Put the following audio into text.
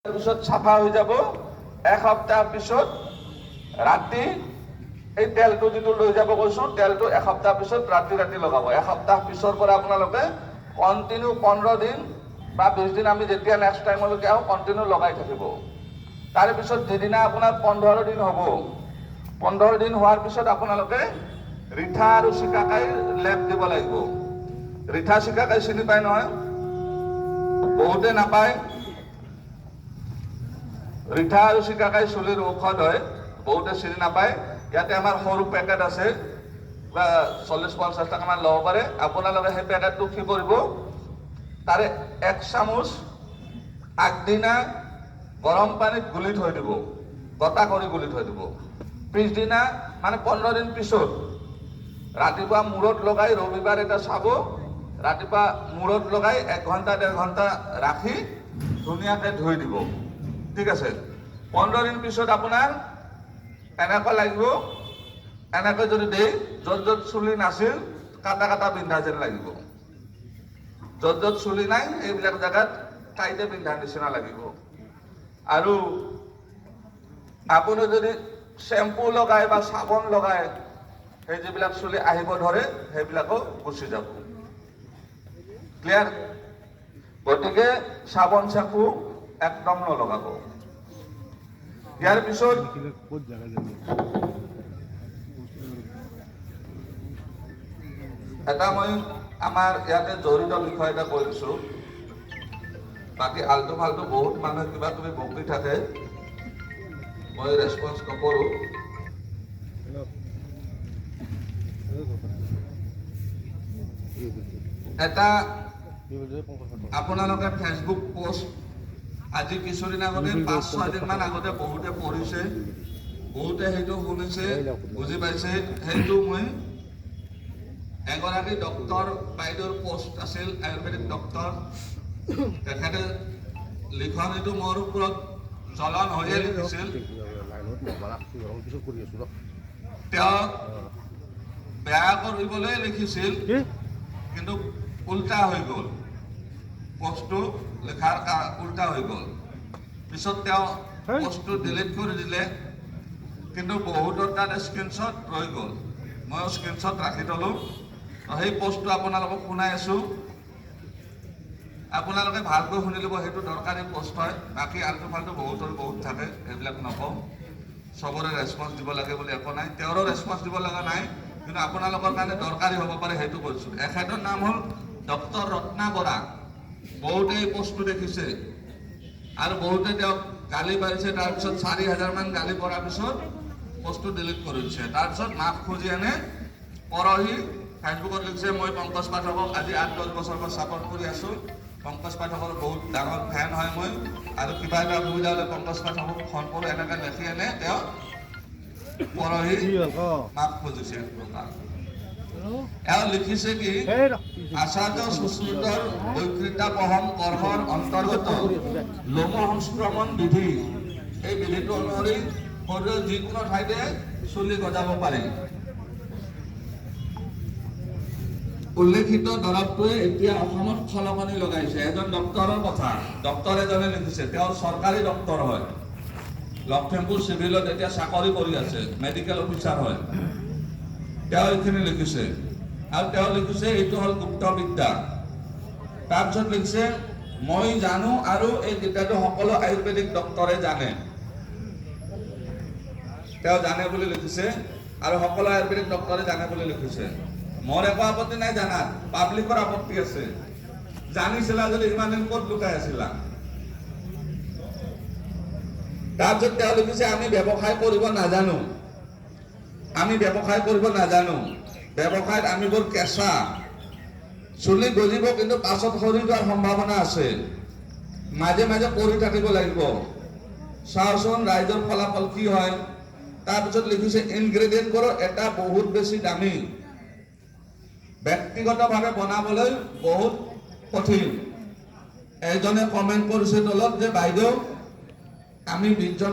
পিছত চাফা হৈ যাব। এসপ্তাহ পিছত ৰাতি এই তেলটো যিটো লৈ যাব কৈছোঁ, তেলটো এসপ্তাহ পিছত ৰাতি ৰাতি লগাব। এসপ্তাহ পিছৰ পৰা আপোনালোকে কণ্টিনিউ 15 দিন বা 20 দিন আমি যেতিয়া নেক্সট টাইমলৈকে আহোঁ কণ্টিনিউ লগাই থাকিব। তাৰপিছত যিদিনা আপোনাৰ 15 দিন হ'ব, 15 দিন হোৱাৰ পিছত আপোনালোকে ৰিঠা আৰু চিকাকাই লেপ দিব লাগিব। ৰিঠা চিকাকাই চিনি পায় নহয়? বহুতে নাপায়। ৰিঠা আৰু চিকাকাই চুলিৰ ঔষধ হয়, বহুতে চিনি নাপায়। ইয়াতে আমাৰ সৰু পেকেট আছে, বা 40-50 টকামান ল'ব পাৰে। আপোনালোকে সেই পেকেটটো কি কৰিব, তাৰে 1 চামুচ আগদিনা গৰম পানীত গুলি থৈ দিব, গটা কৰি গুলি থৈ দিব। পিছদিনা মানে 15 দিন পিছত ৰাতিপুৱা মূৰত লগাই, ৰবিবাৰ এটা চাব, ৰাতিপুৱা মূৰত লগাই 1 ঘণ্টা 1.5 ঘণ্টা ৰাখি ধুনীয়াকৈ ধুই দিব। ঠিক আছে। 15 দিন পিছত আপোনাৰ এনেকুৱা লাগিব, এনেকৈ যদি দেই য'ত য'ত চুলি নাছিল কাটা কাটা পিন্ধা যেন লাগিব। য'ত য'ত চুলি নাই এইবিলাক জেগাত টাইটে পিন্ধাৰ নিচিনা লাগিব। আৰু আপুনি যদি শ্বেম্পু লগাই বা চাবোন লগাই সেই যিবিলাক চুলি আহিব ধৰে সেইবিলাকো গুচি যাব। ক্লিয়াৰ? গতিকে চাবোন শ্বেম্পু একদম নলগাব। ইয়াৰ পিছত এটা মই আমাৰ ইয়াতে জড়িত বিষয় এটা কৈ দিছোঁ। বাকী আল্টু ফাল্টু বহুত মানুহে কিবা কিবি বকি থাকে, মই ৰেছপন্স নকৰোঁ। এটা আপোনালোকে ফেচবুক পোষ্ট আজি কিছুদিন আগতে 5-6 দিনমান আগতে বহুতে পঢ়িছে, বহুতে সেইটো শুনিছে, বুজি পাইছে। সেইটো মই এগৰাকী ডক্তৰ বাইদেউৰ পোষ্ট আছিল, আয়ুৰ্বেদিক ডক্তৰ। তেখেতে লিখনিটো মোৰ ওপৰত চলন হৈয়ে লিখিছিল। তেওঁ বেয়া কৰিবলৈ লিখিছিল, কিন্তু উল্টা হৈ গ'ল, পোষ্টটো লেখাৰ উল্টা হৈ গ'ল। পিছত তেওঁ পোষ্টটো ডিলিট কৰি দিলে, কিন্তু বহুতৰ তাত স্ক্ৰীনশ্বট ৰৈ গ'ল। ময়ো স্ক্ৰীনশ্বট ৰাখি থলোঁ। সেই পোষ্টটো আপোনালোকক শুনাই আছোঁ, আপোনালোকে ভালকৈ শুনি ল'ব। সেইটো দৰকাৰী পোষ্ট হয়। বাকী আল্টু ফাল্টু বহুতৰ বহুত থাকে, এইবিলাক নকওঁ। চবৰে ৰেছপন্স দিব লাগে বুলি একো নাই, তেওঁৰো ৰেছপন্স দিব লগা নাই, কিন্তু আপোনালোকৰ কাৰণে দৰকাৰী হ'ব পাৰে সেইটো কৈছোঁ। এখেতৰ নাম হ'ল ডক্তৰ ৰত্না বৰা। বহুতে এই পোষ্টটো দেখিছে আৰু বহুতে তেওঁক গালি পাৰিছে। তাৰপিছত 4,000 মান গালি পৰাৰ পিছত পোষ্টটো ডিলিট কৰি দিছে। তাৰপিছত মাফ খুজি আনে পৰহি ফেচবুকত লিখিছে, মই পংকজ পাঠকক আজি 8-10 বছৰৰ পৰা ছাপৰ্ট কৰি আছোঁ। পংকজ পাঠকৰ বহুত ডাঙৰ ফেন হয় মই, আৰু কিবা এটা অসুবিধা হ'লে পংকজ পাঠকক ফোন কৰোঁ। এনেকৈ লিখি আনে তেওঁ পৰহি মাফ খুজিছে। এওঁ লিখিছে কি, আচাৰ্য সুশ্ৰুতৰ বৈকৃতাপহম কৰ্মৰ অন্তৰ্গত লোম সংস্ক্ৰমণ বিধি, এই বিধিটো অনুসৰি শৰীৰৰ যিকোনো ঠাইতে চুলি গজাব পাৰি। উল্লেখিত দৰৱটোৱে এতিয়া অসমত খলকনি লগাইছে। এজন ডক্তৰৰ কথা, ডক্তৰ এজনে লিখিছে, তেওঁ চৰকাৰী ডক্তৰ হয়, লখিমপুৰ চিভিলত এতিয়া চাকৰি কৰি আছে, মেডিকেল অফিচাৰ হয়। তেওঁ এইখিনি লিখিছে, আৰু তেওঁ লিখিছে এইটো হ'ল গুপ্ত বিদ্যা। তাৰপিছত লিখিছে, মই জানো আৰু এই বিদ্যাটো সকলো আয়ুৰ্বেদিক ডক্তৰে জানে। তেওঁ জানে বুলি লিখিছে, আৰু সকলো আয়ুৰ্বেদিক ডক্তৰে জানে বুলি লিখিছে। মোৰ একো আপত্তি নাই জানাত, পাব্লিকৰ আপত্তি আছে। জানিছিলা যদি ইমান দিন ক'ত লুকাই আছিলা? তাৰপিছত তেওঁ লিখিছে, আমি ব্যৱসায় কৰিব নাজানো, আমি ব্যৱসায় কৰিব নাজানো। ব্যৱসায়ত আমি বৰ কেঁচা, চুলি গজিব কিন্তু পাছত সৰি যোৱাৰ সম্ভাৱনা আছে। মাজে মাজে কৰি থাকিব লাগিব, চাওচোন ৰাইজৰ ফলাফল কি হয়। তাৰপিছত লিখিছে, ইনগ্ৰেডিয়েণ্টবোৰৰ এটা বহুত বেছি দামী, ব্যক্তিগতভাৱে বনাবলৈ বহুত কঠিন। এজনে কমেণ্ট কৰিছে তলত যে বাইদেউ আমি 20 জন